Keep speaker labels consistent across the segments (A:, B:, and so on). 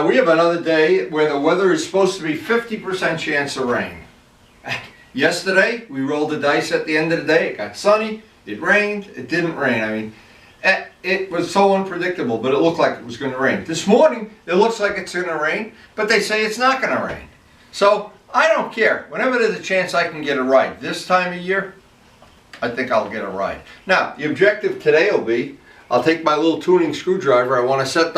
A: Now we have another day where the weather is supposed to be 50% chance of rain. Yesterday we rolled the dice at the end of the day. It got sunny, it rained, it didn't rain. I mean, it was so unpredictable, but it looked like it was going to rain. This morning it looks like it's going to rain, but they say it's not going to rain. So I don't care. Whenever there's a chance I can get a ride this time of year, I think I'll get a ride. Now the objective today will be, I'll take my little tuning screwdriver. I want to set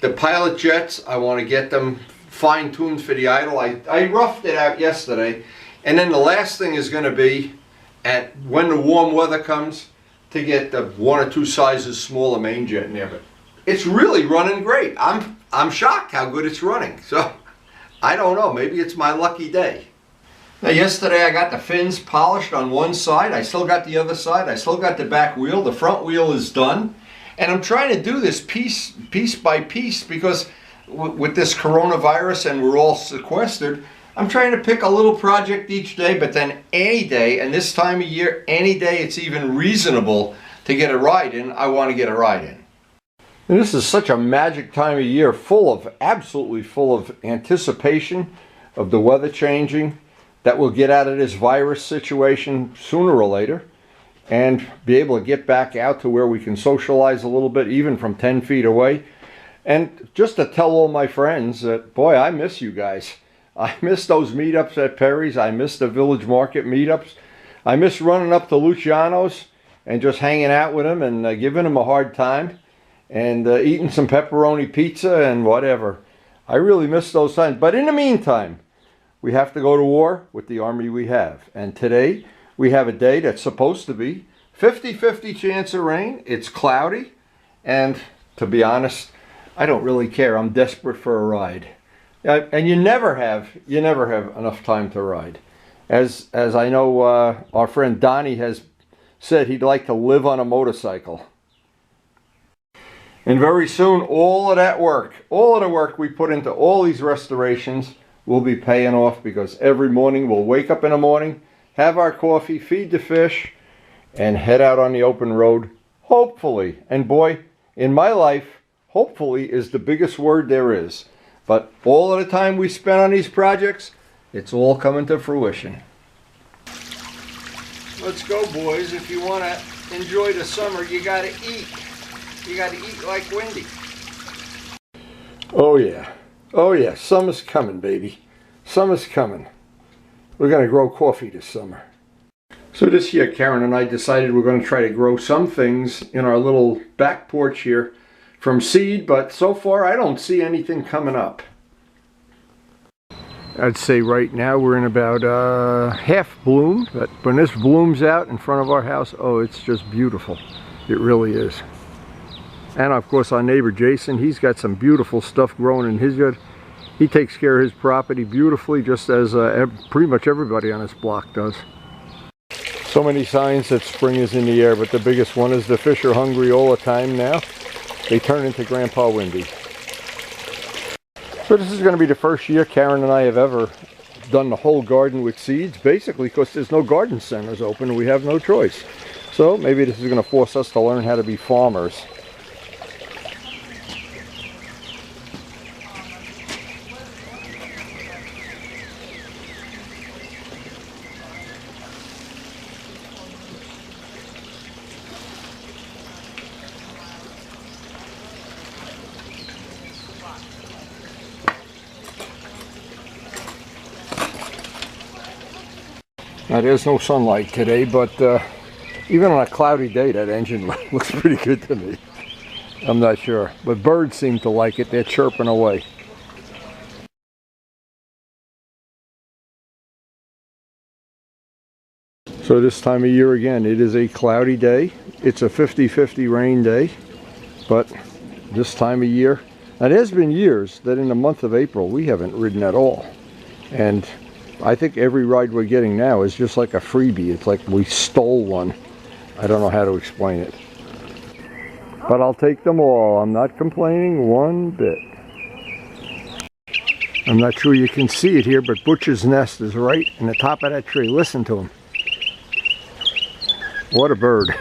A: the pilot jets, I want to get them fine-tuned for the idle. I roughed it out yesterday. And then the last thing is going to be, when the warm weather comes, to get the 1 or 2 sizes smaller main jet in there. But it's really running great. I'm shocked how good it's running. So I don't know, maybe it's my lucky day. Now yesterday I got the fins polished on one side. I still got the other side. I still got the back wheel. The front wheel is done. And I'm trying to do this piece by piece because with this coronavirus and we're all sequestered, I'm trying to pick a little project each day, but then any day, and this time of year, any day it's even reasonable to get a ride in, I want to get a ride in. And this is such a magic time of year, absolutely full of anticipation of the weather changing, that we'll get out of this virus situation sooner or later and be able to get back out to where we can socialize a little bit, even from 10 feet away. And just to tell all my friends that, boy, I miss you guys. I miss those meetups at Perry's. I miss the Village Market meetups. I miss running up to Luciano's and just hanging out with him and giving him a hard time and eating some pepperoni pizza and whatever. I really miss those times. But in the meantime, we have to go to war with the army we have. And today, we have a day that's supposed to be 50-50 chance of rain. It's cloudy. And to be honest, I don't really care. I'm desperate for a ride. And you never have enough time to ride. As I know our friend Donnie has said, he'd like to live on a motorcycle. And very soon, all of the work we put into all these restorations will be paying off, because every morning we'll wake up in the morning, have our coffee, feed the fish, and head out on the open road, hopefully. And boy, in my life, hopefully is the biggest word there is. But all of the time we spend on these projects, it's all coming to fruition. Let's go, boys. If you want to enjoy the summer, you got to eat. You got to eat like Wendy. Oh yeah. Oh yeah. Summer's coming, baby. Summer's coming. We're going to grow coffee this summer. So this year, Karen and I decided we're going to try to grow some things in our little back porch here from seed, but so far I don't see anything coming up. I'd say right now we're in about half bloom, but when this blooms out in front of our house, oh, it's just beautiful. It really is. And of course our neighbor Jason, he's got some beautiful stuff growing in his yard. He takes care of his property beautifully, just as pretty much everybody on this block does. So many signs that spring is in the air, but the biggest one is the fish are hungry all the time now. They turn into Grandpa Windy. So this is going to be the first year Karen and I have ever done the whole garden with seeds, basically because there's no garden centers open and we have no choice. So maybe this is going to force us to learn how to be farmers. Now there's no sunlight today, but even on a cloudy day that engine looks pretty good to me. I'm not sure, but birds seem to like it. They're chirping away. So this time of year again, it is a cloudy day. It's a 50-50 rain day, but this time of year, now there's been years that in the month of April we haven't ridden at all. And I think every ride we're getting now is just like a freebie. It's like we stole one. I don't know how to explain it. But I'll take them all. I'm not complaining one bit. I'm not sure you can see it here, but Butcher's nest is right in the top of that tree. Listen to him. What a bird.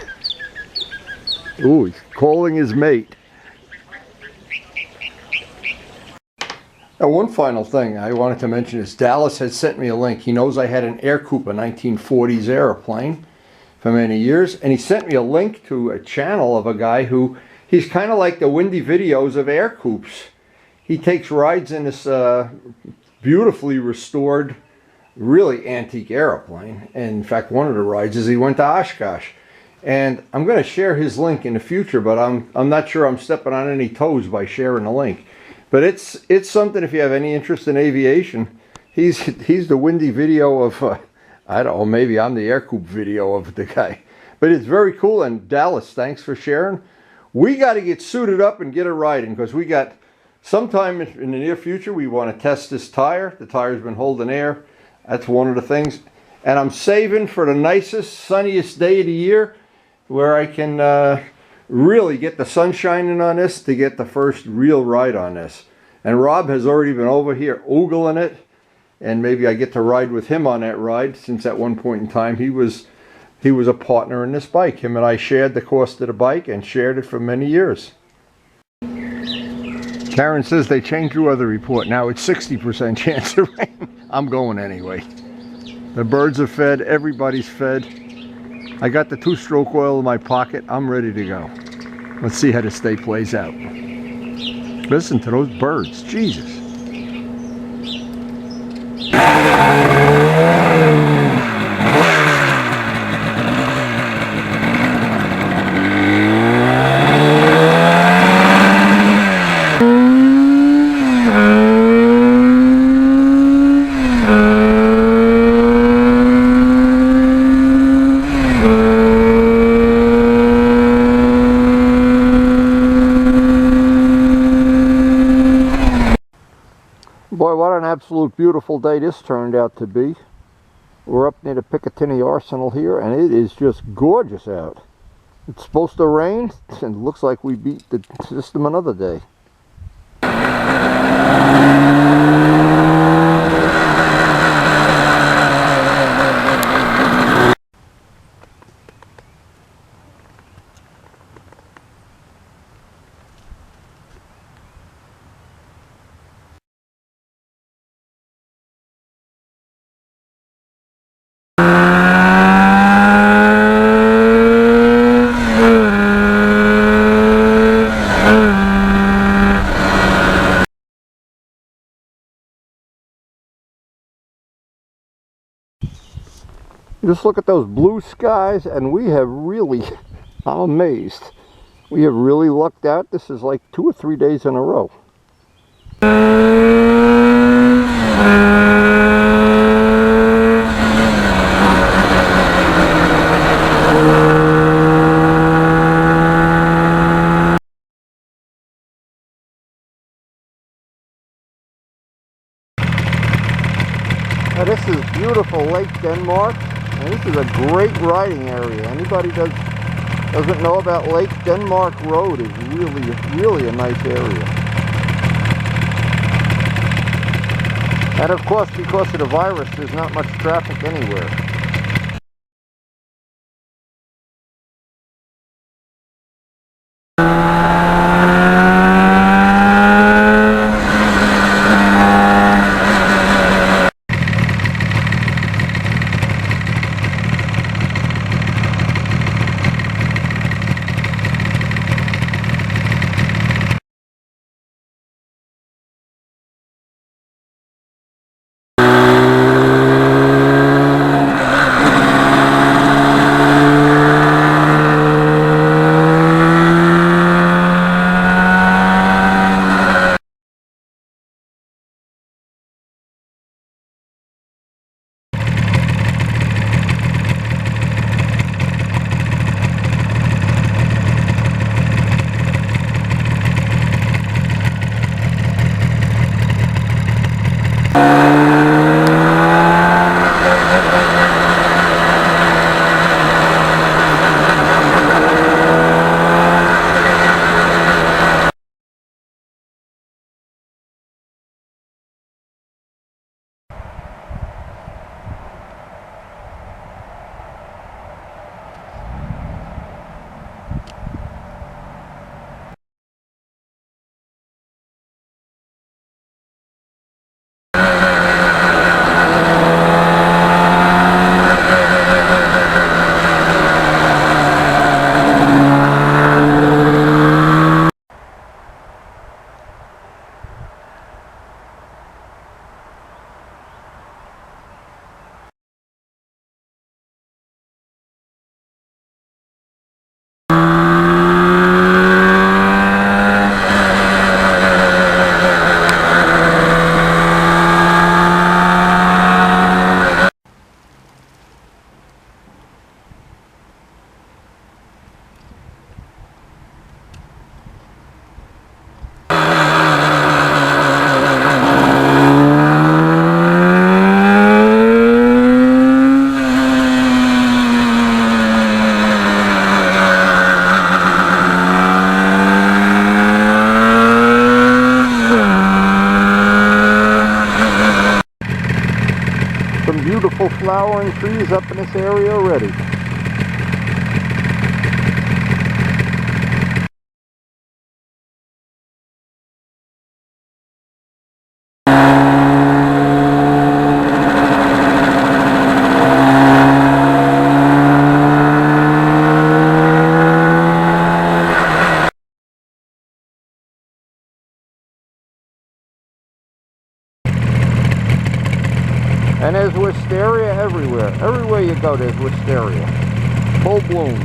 A: Ooh, he's calling his mate. One final thing I wanted to mention is Dallas had sent me a link. He knows I had an Air Cooper 1940s airplane for many years, and he sent me a link to a channel of a guy who, he's kind of like the Windy Videos of air coupes. He takes rides in this beautifully restored, really antique airplane. And in fact, one of the rides is he went to Oshkosh. And I'm going to share his link in the future, but I'm not sure I'm stepping on any toes by sharing the link. But it's something if you have any interest in aviation. He's the Windy Video of, I don't know, maybe I'm the Air Coupe video of the guy. But it's very cool, and Dallas, thanks for sharing. We got to get suited up and get a riding, because we got, sometime in the near future, we want to test this tire. The tire's been holding air. That's one of the things. And I'm saving for the nicest, sunniest day of the year, where I can really get the sun shining on this to get the first real ride on this. And Rob has already been over here oogling it, and maybe I get to ride with him on that ride, since at one point in time he was a partner in this bike. Him and I shared the cost of the bike and shared it for many years. Karen says they changed the weather report. Now it's 60% chance of rain. I'm going anyway. The birds are fed, everybody's fed. I got the 2-stroke oil in my pocket. I'm ready to go. Let's see how this day plays out. Listen to those birds. Jesus. Boy, what an absolute beautiful day this turned out to be. We're up near the Picatinny Arsenal here, and it is just gorgeous out. It's supposed to rain, and it looks like we beat the system another day. Just look at those blue skies, and we have really, I'm amazed. We have really lucked out. This is like 2 or 3 days in a row. Now this is beautiful Lake Denmark. And this is a great riding area. Anybody doesn't know about Lake Denmark Road is really a nice area. And of course, because of the virus, there's not much traffic anywhere.
B: flowering trees up in this area already. And there's wisteria everywhere. Everywhere you go, there's wisteria. Full bloom.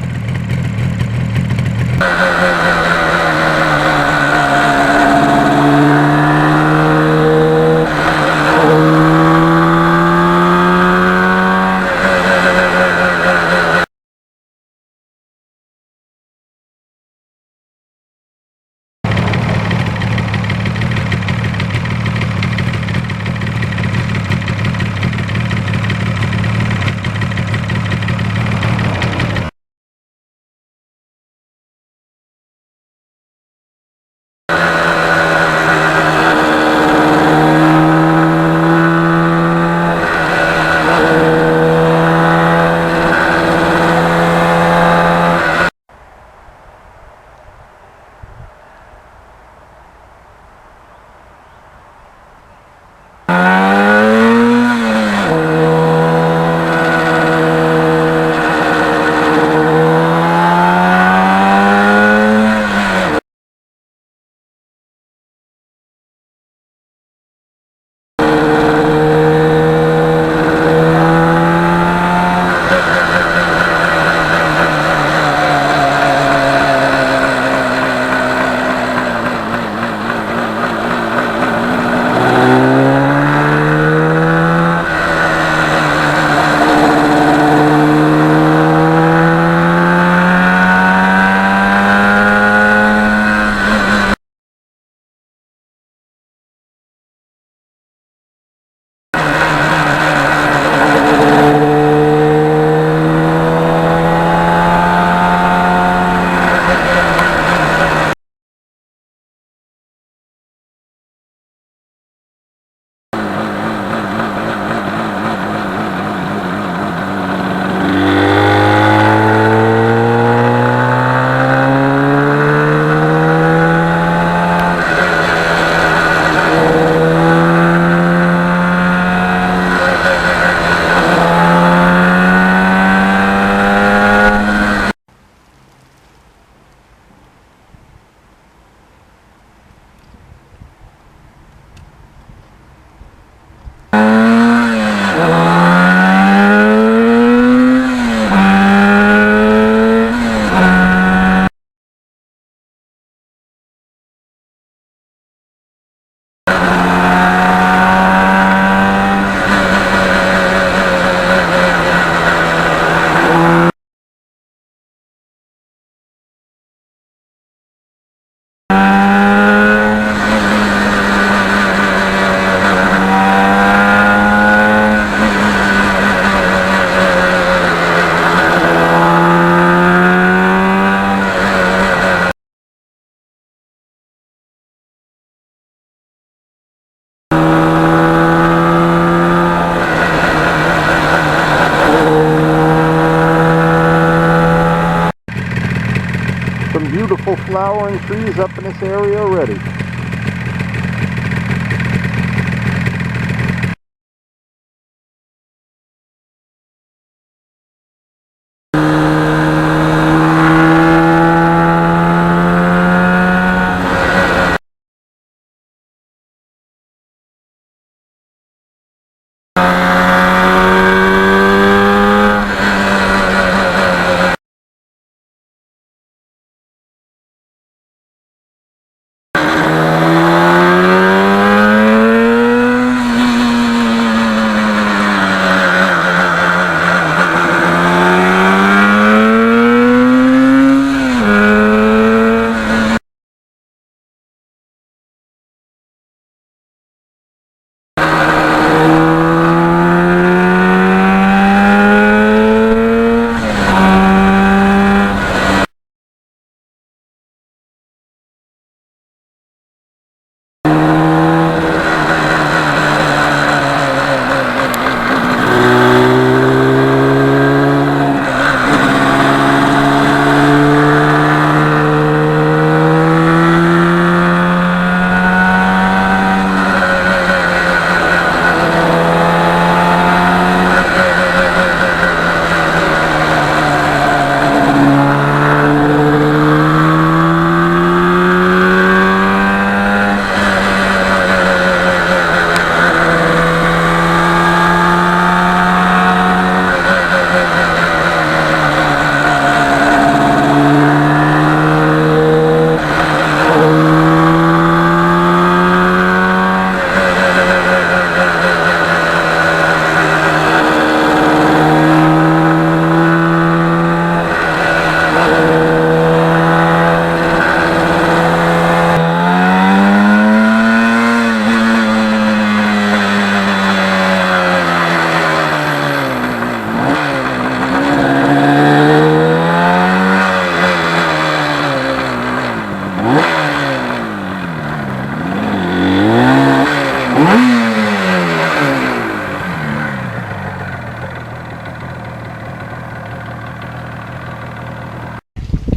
B: Some beautiful flowering trees up in this area already.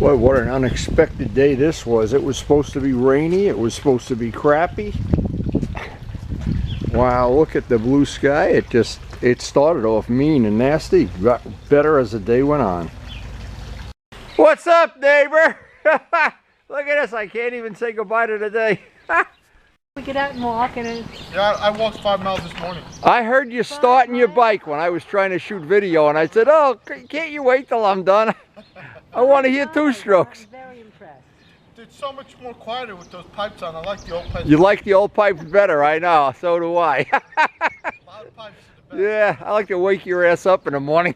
B: Boy, what an unexpected day this was. It was supposed to be rainy. It was supposed to be crappy. Wow, look at the blue sky. It started off mean and nasty. Got better as the day went on. What's up, neighbor? Look at this. I can't even say goodbye to the day.
C: We get out and walk and
D: Yeah, I walked 5 miles this morning.
B: I heard you starting your bike when I was trying to shoot video, and I said, oh, can't you wait till I'm done? I want to hear two strokes.
C: I'm very impressed.
D: It's so much more quieter with those pipes on. I like the old pipes.
B: You like the old pipes better, I know. So do I.
D: Loud pipes are the best.
B: Yeah, I like to wake your ass up in the morning.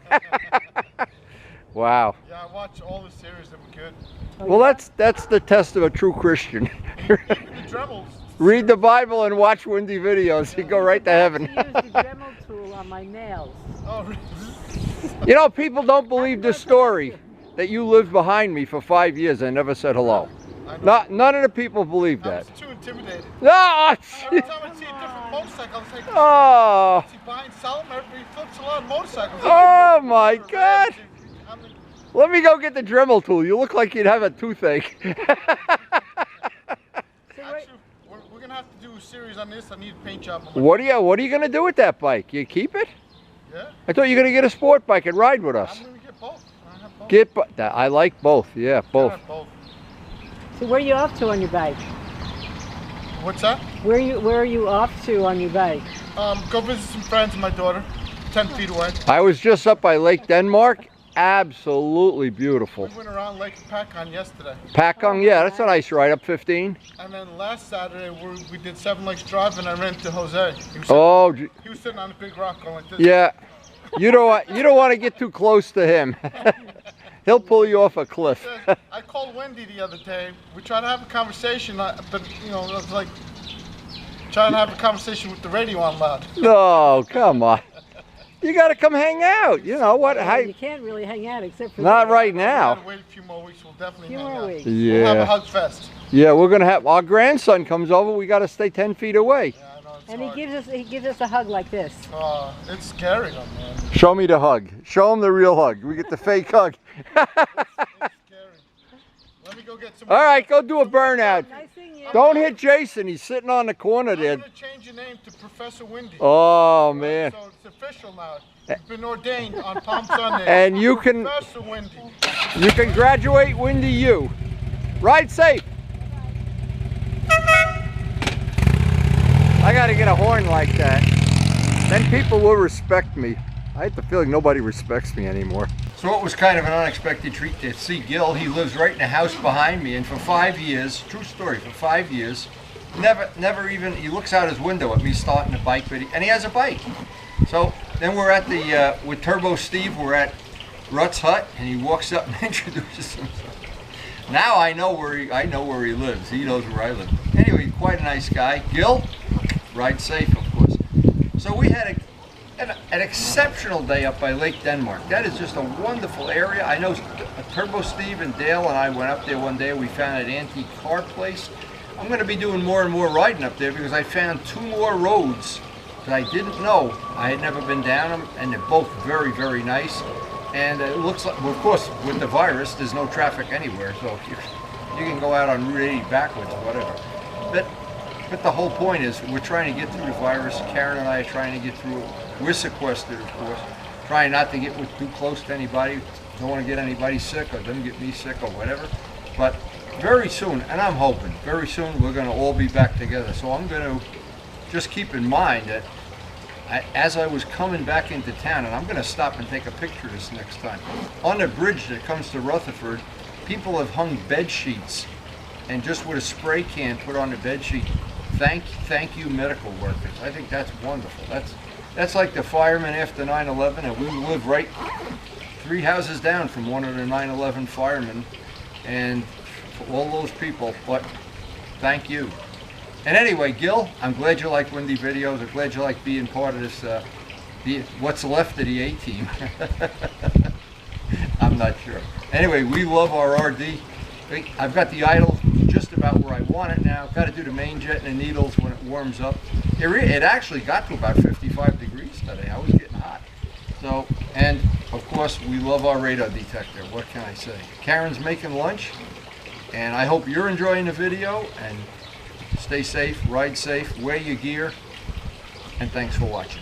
B: Wow.
D: Yeah, I watch all the series that were good.
B: Well, that's the test of a true Christian.
D: The Dremels.
B: Read the Bible and watch windy videos. You go right to heaven.
C: I use the Dremel tool on my nails.
D: Oh, really?
B: You know, people don't believe the story that you lived behind me for 5 years and never said hello. None of the people believe
D: I
B: that.
D: was too intimidated.
B: No!
D: Every time I see a different motorcycle, I was like,
B: Oh!
D: is he buying, selling? He flips a lot of motorcycles.
B: Oh my God!
D: I'm like,
B: Let me go get the Dremel tool. You look like you'd have a toothache.
D: actually, we're going to have to do a series on this. I need a paint job.
B: What are you gonna do with that bike? You keep it?
D: Yeah.
B: I thought you were gonna get a sport bike and ride with us.
D: I'm going to get both. I have both.
B: I like both. Yeah, both.
D: I have both.
C: So where are you off to on your bike?
D: What's that?
C: Where are you off to on your bike?
D: Go visit some friends and my daughter, 10 feet away.
B: I was just up by Lake Denmark. Absolutely beautiful.
D: We went around Lake Pakong yesterday.
B: Pakong, yeah, that's a nice ride up 15.
D: And then last Saturday we did 7 Lakes Drive and I ran into Jose. He was sitting on a big rock going like this.
B: Yeah. You don't want to get too close to him. He'll pull you off a cliff.
D: I called Wendy the other day. We tried to have a conversation, but you know, it was like trying to have a conversation with the radio on loud.
B: No, come on. You got to come hang out. You know what?
C: You can't really hang out except for
B: Not
C: that.
B: right
D: We
B: now.
D: gotta wait a few more weeks. We'll definitely
C: Few
D: hang
C: more
D: out.
C: weeks.
B: Yeah.
D: We'll have a hug fest.
B: Yeah, we're gonna have our grandson comes over. We got to stay 10 feet away.
D: Yeah, I know it's
C: And
D: hard.
C: he gives us a hug like this.
D: It's scary though, man.
B: Show me the hug. Show him the real hug. We get the fake hug.
D: It's scary. Let me go get some.
B: All right, go do a burnout.
C: Nice seeing you.
B: Don't hit Jason. He's sitting on the corner
D: I'm
B: there.
D: gonna change your name to Professor Windy.
B: Oh man.
D: So it's official now. You've been ordained on Palm Sunday.
B: And you can
D: Professor Windy.
B: graduate Windy U. Ride safe. I got to get a horn like that. Then people will respect me. I have the feeling nobody respects me anymore. So it was kind of an unexpected treat to see Gil. He lives right in the house behind me, and for 5 years, true story, for 5 years, never even, he looks out his window at me starting a bike, and he has a bike. So then we're at the, with Turbo Steve, we're at Rutt's hut, and he walks up and introduces himself. Now I know where he lives. He knows where I live. Anyway, quite a nice guy. Gil, ride safe, of course. So we had an exceptional day up by Lake Denmark. That is just a wonderful area. I know Turbo Steve and Dale and I went up there one day. We found an antique car place. I'm going to be doing more and more riding up there because I found 2 more roads that I didn't know. I had never been down them, and they're both very, very nice. And it looks like, well, of course, with the virus, there's no traffic anywhere, so you can go out on Route 80 backwards or whatever. But the whole point is we're trying to get through the virus. Karen and I are trying to get through it. We're sequestered, of course, trying not to get too close to anybody. Don't want to get anybody sick or them get me sick or whatever. But very soon, and I'm hoping, very soon we're going to all be back together. So I'm going to just keep in mind that as I was coming back into town, and I'm going to stop and take a picture of this next time, on the bridge that comes to Rutherford, people have hung bed sheets and just with a spray can put on the bed sheet, thank you medical workers. I think that's wonderful. That's like the firemen after 9/11, and we live right 3 houses down from one of the 9/11 firemen, and for all those people, but thank you. And anyway, Gil, I'm glad you like windy videos. I'm glad you like being part of this, what's left of the A-team. I'm not sure. Anyway, we love our RD. I've got the idle just about where I want it now. Got to do the main jet and the needles when it warms up. It actually got to about 55 degrees today. I was getting hot. So, and of course, because we love our radar detector. What can I say? Karen's making lunch, and I hope you're enjoying the video, and stay safe, ride safe, wear your gear, and thanks for watching.